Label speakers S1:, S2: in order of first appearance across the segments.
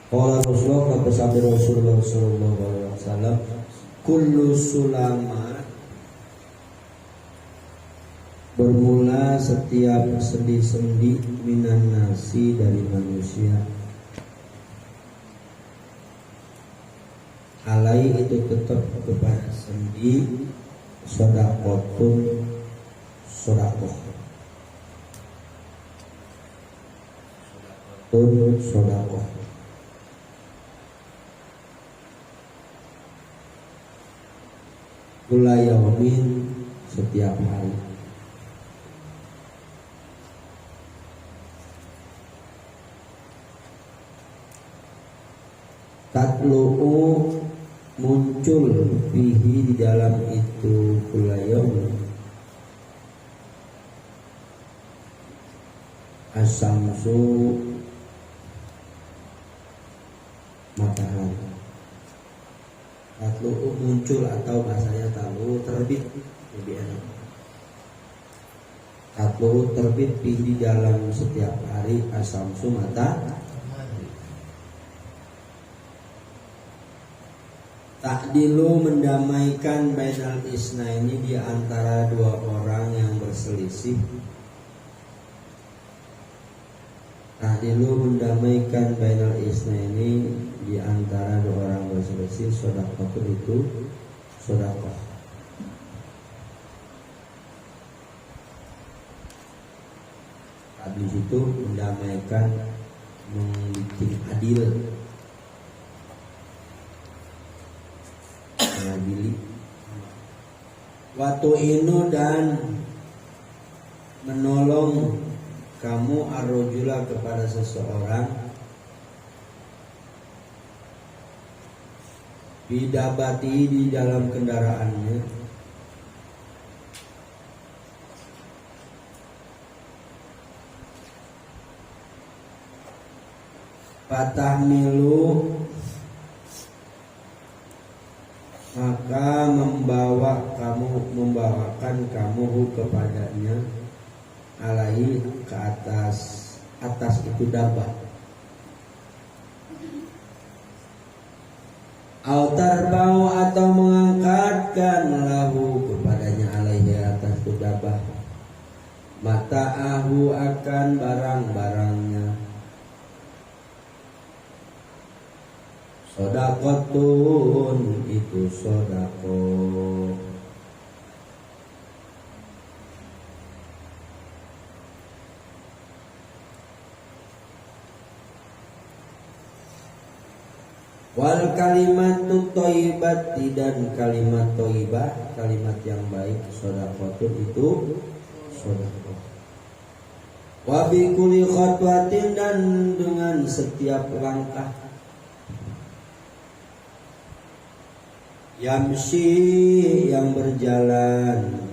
S1: Qala Rasulullah bersabda Rasulullah sallallahu alaihi wasallam, kullu sulama, bermula setiap sendi-sendi minan nasi dari manusia. Alai itu tetap kepada sendi sodakotun sodakoh. Sodakoh. Kula yaumin, setiap hari. Tatlu'u, muncul fihi, di dalam itu, kula yaumin, asamsu, matahari. Tatlu'u muncul, atau bahasanya talu terbit, lebih enak. Tatlu'u terbit di dalam setiap hari, asamsu, matahari. Ta'dilu, mendamaikan bainal isnaini, di antara dua orang yang berselisih. Ta'dilu, mendamaikan bainal isnaini, di antara dua orang berselisih. Sodakoh itu sodakoh. Habis itu mendamaikan, membuat adil, mengadili. Watu inu, dan menolong kamu arrojula, kepada seseorang, bidabati, di dalam kendaraannya, fatahmilu, maka membawakan kamu kepadanya, alaihi, ke atas itu dabah. Autar bau, atau mengangkatkan, lahu, kepadanya, alaihi, atas itu dabah, mata'ahu, akan barang-barangnya. Sodakotun, itu sodakoh. Wal kalimatu thayyibati, dan kalimat thayyibah, kalimat yang baik, sodakotun, itu sodakoh. Wa bi kulli khatwatin, dan dengan setiap langkah. Yamsi, yang berjalan,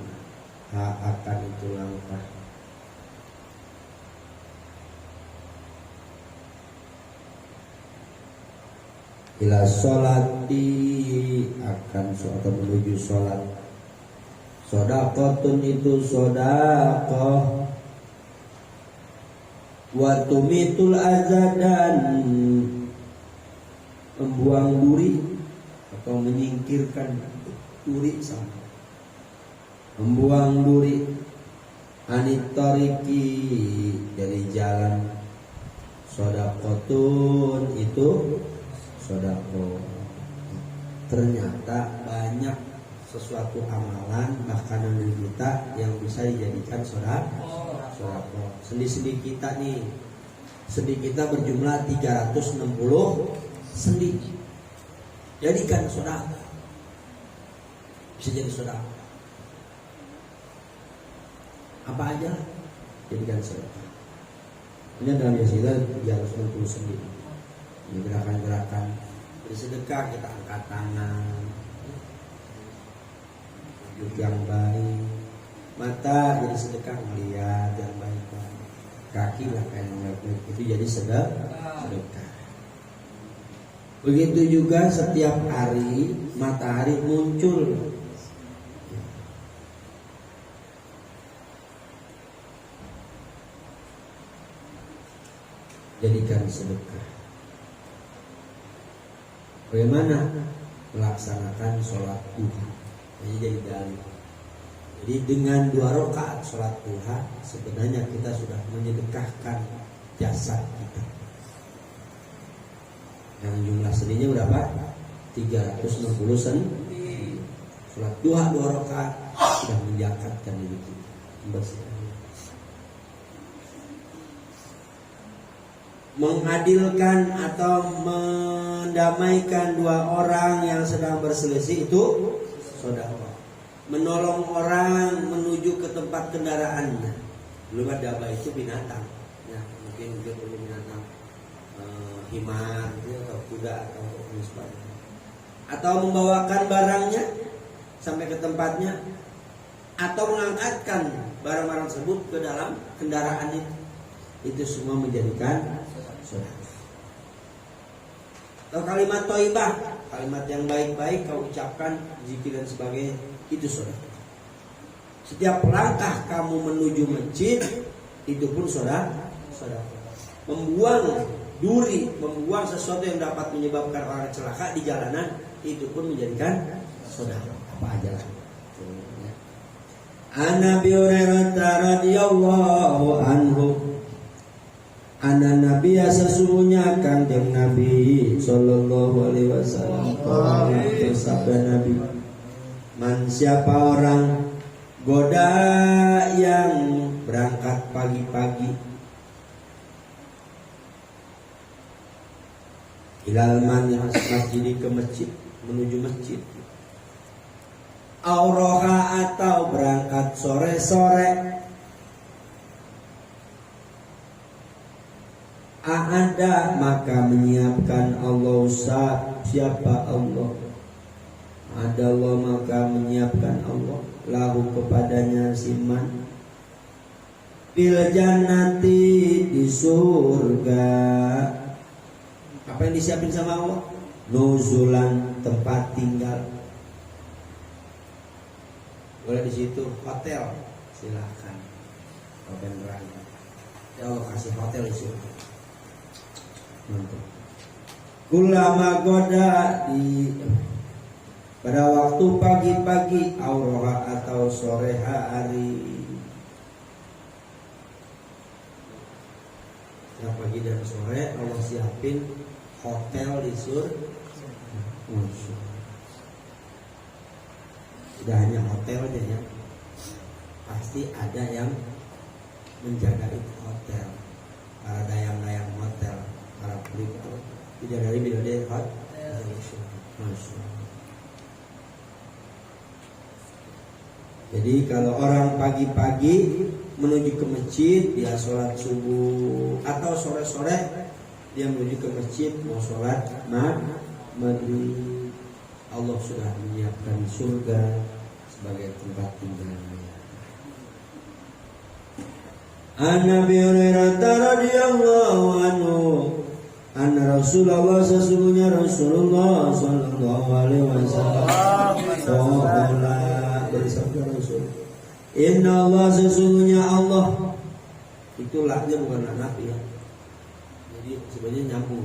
S1: akan itu langkah. Ila sholati, akan atau menuju sholat. Sodakotun, itu sodakoh. Wa tumitul azza, dan membuang duri, atau menyingkirkan duri, sama. Membuang duri, anitoriki, dari jalan. Sodakotun, itu sodakoh. Ternyata banyak sesuatu amalan, bahkan dari kita, yang bisa dijadikan sodakoh. Sendi-sendi kita nih, sendi kita berjumlah 360 sendi. Jadikan sodakoh, bisa jadi sodakoh. Apa aja jadikan sodakoh. Ini dalam yasidah 360 sendi. Ini gerakan-gerakan bersedekah, kita angkat tangan, duduk yang baik, mata jadi sedekah, melihat yang baik-baik, kaki langkah yang baik-baik, itu jadi sedekah. Begitu juga setiap hari matahari muncul, jadikan sedekah. Bagaimana melaksanakan sholat duha? Ini jadi dalil. Jadi dengan 2 rakaat sholat duha sebenarnya kita sudah menyedekahkan jasad kita. Yang jumlah sendinya berapa? 360 sendi. Sholat duha 2 rakaat sudah menjakatkan diri kita. Mengadilkan atau mendamaikan 2 orang yang sedang berselisih itu sedekah. Menolong orang menuju ke tempat kendaraannya. Belum ada apa itu binatang. Ya, mungkin dia perlu binatang himar atau kuda atau sebagainya. Atau membawakan barangnya sampai ke tempatnya, atau mengangkatkan barang-barang tersebut ke dalam kendaraan itu. Itu semua menjadikan sedekah. Atau kalimat thayyibah, kalimat yang baik-baik kau ucapkan, zikir dan sebagainya, itu sedekah. Setiap langkah kamu menuju masjid itu pun sedekah. Membuang duri, membuang sesuatu yang dapat menyebabkan orang celaka di jalanan, itu pun menjadikan sedekah. Apa aja lah. An Nabi Hurairah radhiyallahu anhu, ana nabiya sesungguhnya kanjeng Nabi sallallahu alaihi wasallam bersabda Nabi, man siapa orang goda yang berangkat pagi-pagi ilal masjid, ke masjid, menuju masjid, auroha atau berangkat sore-sore, ada maka menyiapkan Allah siapa Allah, ada Allah maka menyiapkan Allah lahu kepadanya siman bil jannati di surga. Apa yang disiapin sama Allah? Nuzulan, tempat tinggal. Boleh di situ hotel, silakan. Open berangkat. Ya Allah kasih hotel di surga. Mantap. Kulama goda di pada waktu pagi-pagi auroha atau sore hari. Ya, pagi dan sore Allah siapin hotel di surga. Tidak hanya hotel aja ya, pasti ada yang menjaga itu hotel, para dayang-dayang hotel, para peliput tidak dari bidadari hotel. Jadi kalau orang pagi-pagi menuju ke masjid, dia sholat subuh, atau sore-sore dia menuju ke masjid mau sholat maghrib, Allah sudah menyiapkan surga sebagai tempat tinggalnya. An Nabi Hurairah radhiyallahu anhu, anna Rasulullah sesungguhnya Rasulullah sallallahu alaihi wasallam bersabda Rasul, inna Allah sesungguhnya Allah, itu lahnya bukan Nabi ya, jadi sebenarnya nyambung.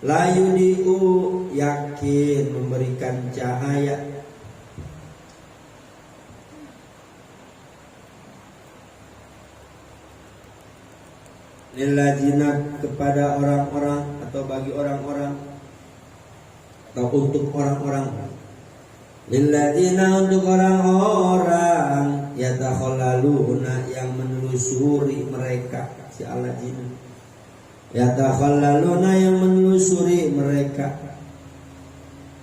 S1: La yudiu yakin memberikan cahaya lilladzina kepada orang-orang atau bagi orang-orang atau untuk orang-orang, lilladzina untuk orang-orang yatakhallaluna yang menelusuri mereka, si alladzina yatakhallaluna yang menelusuri mereka,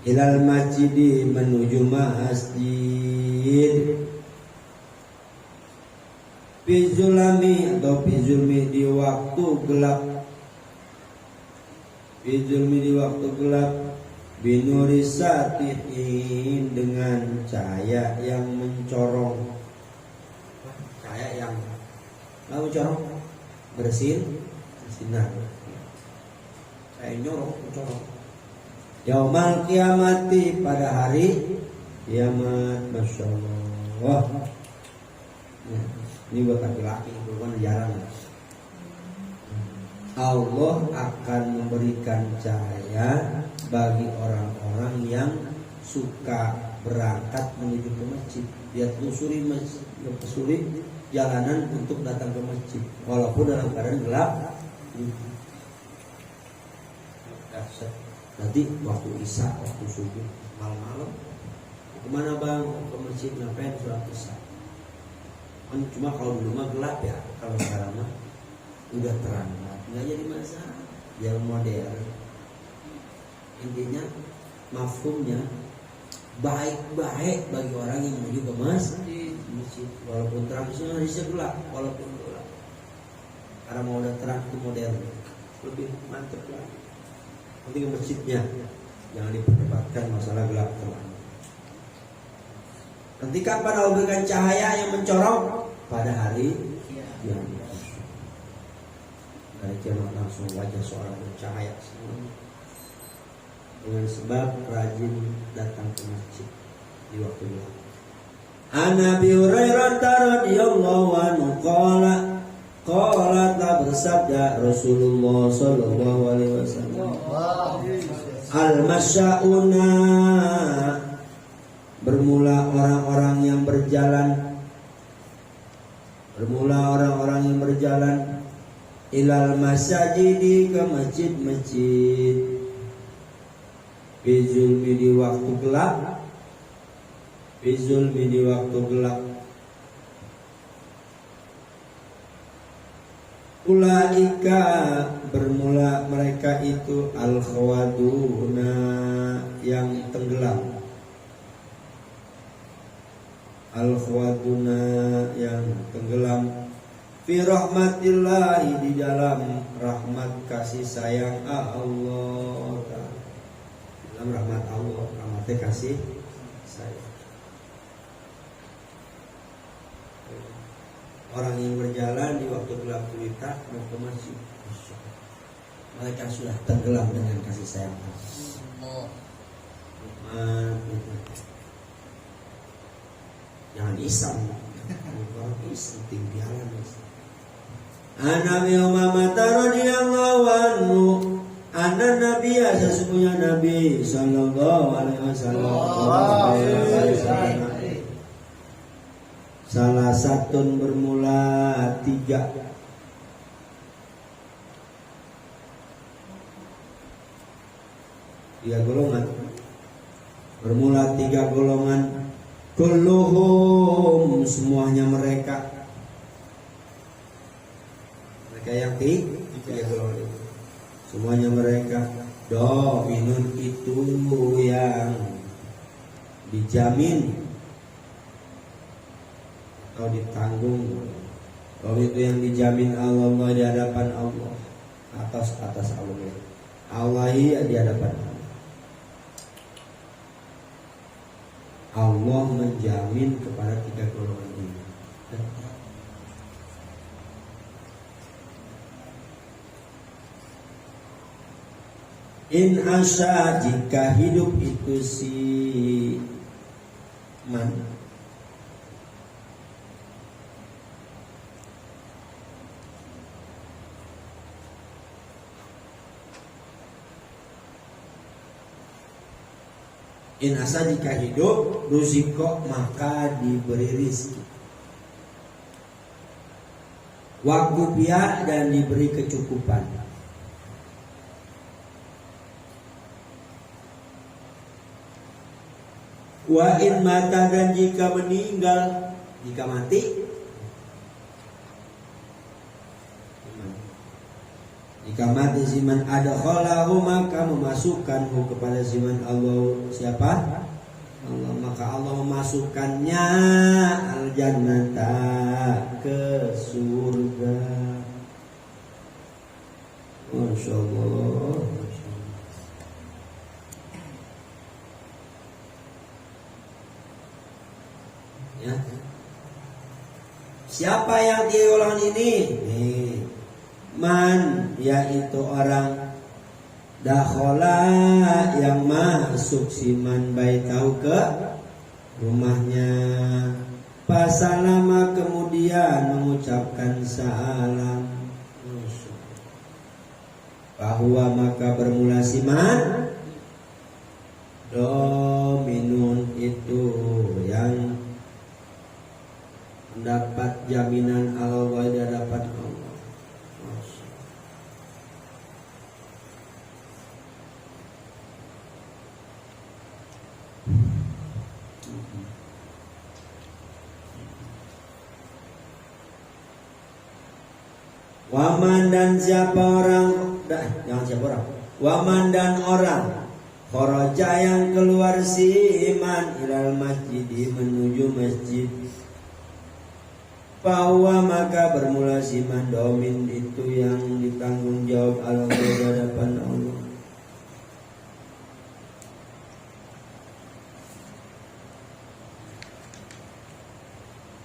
S1: ilal masjidi menuju masjid, bizulami atau bizulmi di waktu gelap, bizulmi di waktu gelap, binuri satihin dengan cahaya yang mencorong, cahaya yang mencorong, bersin sinar, cahaya nyorong mencorong. Yaumal kiamati pada hari kiamat, masya Allah. Ini buat laki-laki, bukan jarang. Allah akan memberikan cahaya bagi orang-orang yang suka berangkat menuju ke masjid. Dia telusuri jalanan untuk datang ke masjid walaupun dalam keadaan gelap. Nanti waktu isya, waktu subuh, malam-malam kemana bang? Ke masjid. Ngapain? Sholat isya. Cuma kalau dulu mah gelap ya, kalau sekarang mah udah terang, nggak jadi masalah. Yang modern, intinya mafhumnya baik-baik bagi orang yang menuju ke masjid. Walaupun terang, harusnya gelap, walaupun gelap. Karena mau udah terang itu modern, lebih mantep lah. Nanti ke masjidnya, jangan diperdebatkan masalah gelap terang. Nanti kapan Allah berikan cahaya yang mencorong? Pada hari kiamat. Hari kiamat langsung wajah seorang bercahaya semua. Dengan sebab rajin datang ke masjid di waktu gelap. An Abi Hurairah radhiyallahu anhu qala bersabda Rasulullah sallallahu alaihi wasallam, al-masyauna, bermula orang-orang yang berjalan ilal masajidi, ke masjid-masjid, bizulmi, di waktu gelap, ulaika, bermula mereka itu al-khawaduna, yang tenggelam, fi rahmatillahi, di dalam rahmat kasih sayang Allah, dalam rahmat Allah, rahmatnya kasih sayang. Orang yang berjalan di waktu gelap gulita mau ke masjid, mereka sudah tenggelam dengan kasih sayang Allah. Jangan iseng, tinggalan. Nabi Muhammad radhiyallahu anhu, anna Nabi, sesungguhnya Nabi sallallahu alaihi wasallam, salah satu bermula tiga golongan, bermula tiga golongan, kulluhum, semuanya mereka yang tiga golongan itu, semuanya mereka dominun, itu yang dijamin atau ditanggung, kalau itu yang dijamin Allah di hadapan Allah, atas Allah di hadapan Allah menjamin kepada tiga golongan ini. In asya, jika hidup itu si man, in asa, jika hidup, ruziko, maka diberi rizki, wakufia, dan diberi kecukupan, wa in mata, dan jika meninggal, jika mati, siman adkhalahu, maka memasukkanhu, kepada siman Allah, siapa? Allah, maka Allah memasukkannya al-jannata, ke surga. Masya Allah. Ya. Siapa yang tiga golongan ini? Man, yaitu orang dakhola, yang masuk siman baitau, ke rumahnya, pasalama, kemudian mengucapkan salam. bahwa maka bermula siman dominun itu yang mendapat jaminan Allah di hadapan Allah. Waman dan siapa orang, jangan siapa orang. Waman dan orang kharaja yang keluar si iman ilal masjid menuju masjid. Bahwa maka bermula si iman domin itu yang ditanggung jawab Allah di hadapan Allah.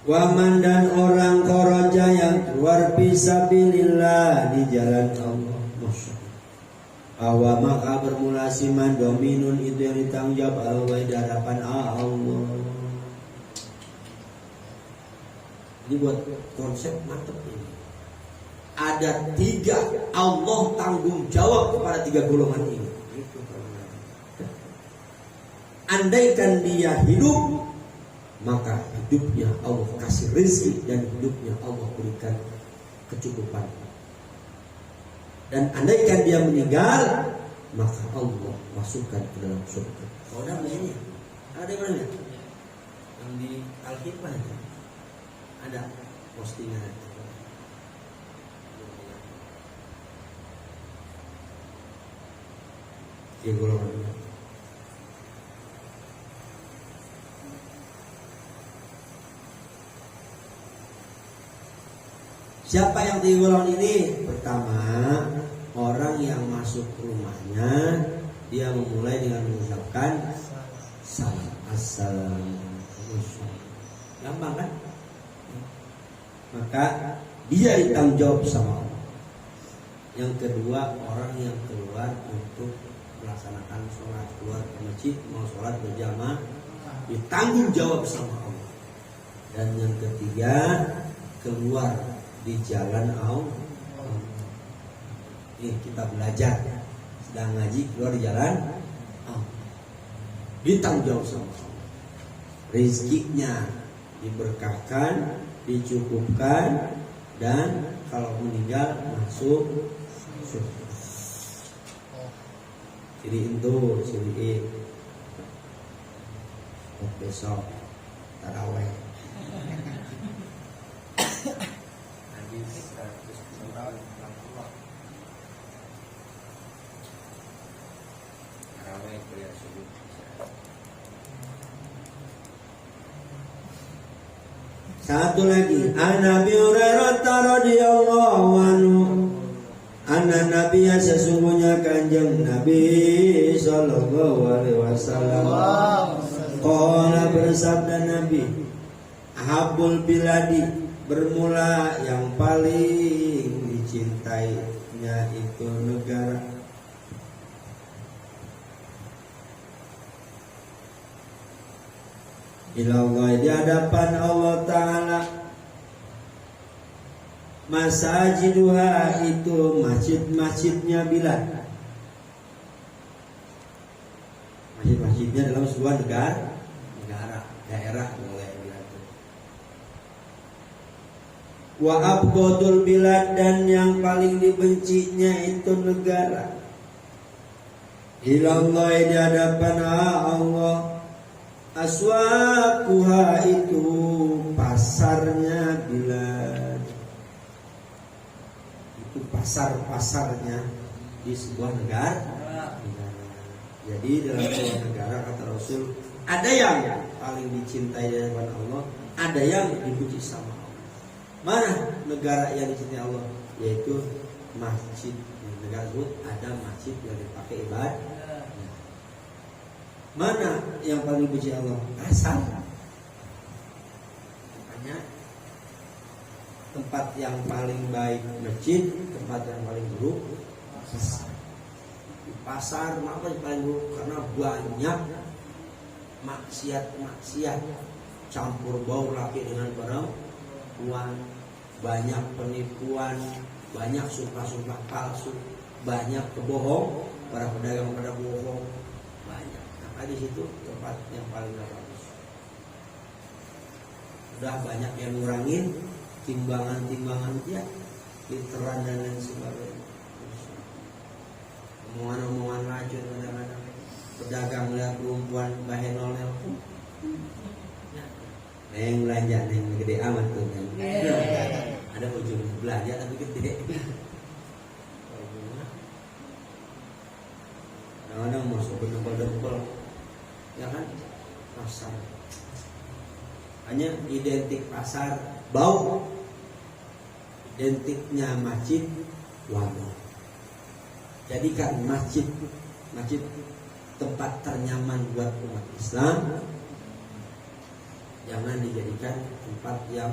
S1: Waman dan orang kharaja yang keluar fisabilillah di jalan Allah. Bahwa maka bermula siman dominun itu yang ditanggung jawab Allah di hadapan Allah. Ini buat konsep mantep ini. Ada 3 Allah tanggung jawab kepada 3 golongan ini. Andaikan dia hidup, maka hidupnya Allah kasih rezeki dan hidupnya Allah berikan kecukupan. Dan andaikan dia meninggal, maka Allah masukkan ke dalam surga. Oh, ada ini? Ada di mana? Yang di Al-Hikmah itu ada postingan. Ya, golongan. Siapa yang di golongan ini? Pertama, orang yang masuk ke rumahnya, dia memulai dengan mengucapkan salam. Assalamualaikum. Gampang kan? Maka dia ditanggung jawab sama Allah. Yang kedua, orang yang keluar untuk melaksanakan sholat, keluar ke masjid, mau sholat berjamaah, ditanggung jawab sama Allah. Dan yang ketiga, keluar di jalan Allah. Ini kita belajar, sedang ngaji, keluar di jalan Allah. Ditanggung jawab sama Allah. Rezekinya diberkahkan, dicukupkan, dan kalau meninggal masuk surga. Jadi itu, jadi besok taraweh. Satu lagi, An-Nabi Hurairah radhiyallahu anhu, anna Nabiya sesungguhnya kanjeng Nabi sallallahu alaihi wasallam qala bersabda Nabi, ahabul biladi bermula yang paling dicintainya itu negara. Ilallah di hadapan Allah Ta'ala, masajiduha itu masjid-masjidnya Bilal. Masjid-masjidnya dalam sebuah daerah mulai Bilal itu. Wa abghadul bilad dan yang paling dibencinya itu negara. Ilallah di hadapan Allah, aswaquha itu pasarnya Bilal. Itu pasar-pasarnya di sebuah negara. Jadi dalam sebuah negara kata Rasul, ada yang paling dicintai dari Allah, ada yang dipuji sama Allah. Mana negara yang dicintai Allah? Yaitu masjid. Negara tersebut ada masjid yang dipakai ibadah. Mana yang paling dipuji Allah? Asal. Makanya tempat yang paling baik masjid, tempat yang paling buruk pasar. Di pasar kenapa yang paling buruk? Karena banyak maksiat, campur baur laki dengan perempuan, banyak penipuan, banyak sumpah-sumpah palsu, banyak kebohong, para pedagang pada bohong banyak. Maka di situ tempat yang paling bagus. Udah banyak yang ngurangin timbangan dia, literan dan lain sebagainya. Omongan-omongan racun kadang-kadang. Pedagang lihat perempuan bahenolnya pun. Neng belanja, neng gede amat tuh neng. Ada ujung belanja tapi gede. Kadang-kadang masuk berdempel-dempel, ya kan? Pasar. Hanya identik pasar bau, identiknya masjid wangi. Jadikan masjid tempat ternyaman buat umat Islam. Jangan dijadikan tempat yang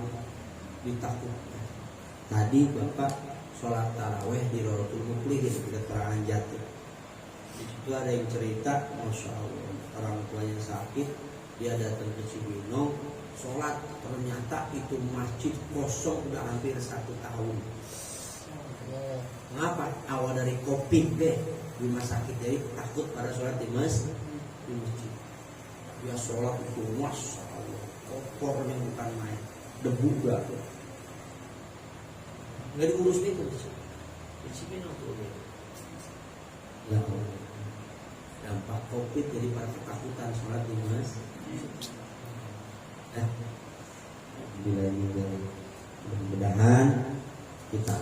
S1: ditakutkan. Tadi Bapak sholat taraweh di Rawatul Muklihin di keterangan Jatuh. Di situ ada yang cerita, Masya Allah, orang tuanya sakit, dia datang ke Cibinong, sholat, ternyata itu masjid kosong udah hampir 1 tahun. Mengapa? Awal dari COVID deh di rumah sakit, jadi takut pada sholat di masjid. Dia sholat itu Masya Allah, kotornya bukan main, debu gak tuh. Nggak diurus itu di Cibinong tuh. Ya Allah, dampak COVID jadi para ketakutan sholat di masjid. Mudah-mudahan kita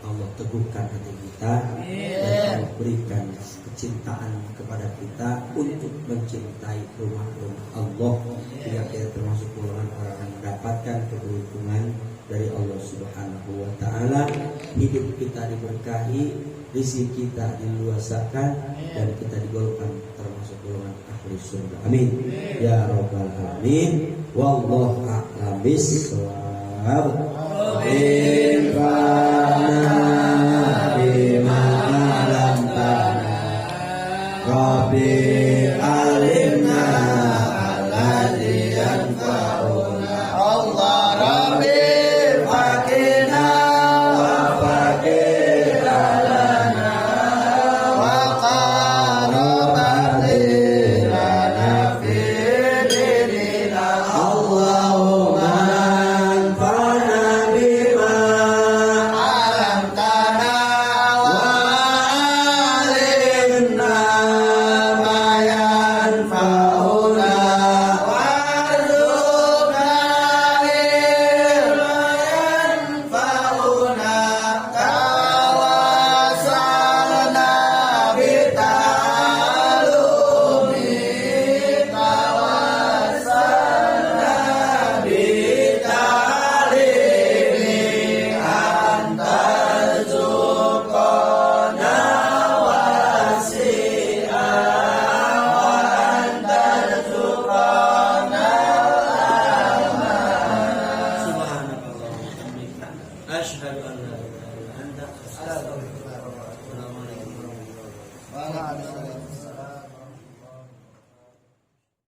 S1: Allah teguhkan hati kita dan Allah berikan kecintaan kepada kita untuk mencintai rumah-rumah Allah, hingga kita termasuk golongan orang yang mendapatkan keberuntungan dari Allah Subhanahu wa taala. Hidup kita diberkahi, rezeki kita diluaskan, dan kita digolongkan termasuk golongan ahli surga. Amin ya rabbal alamin. Wallahu a'lam bishawab. Amin.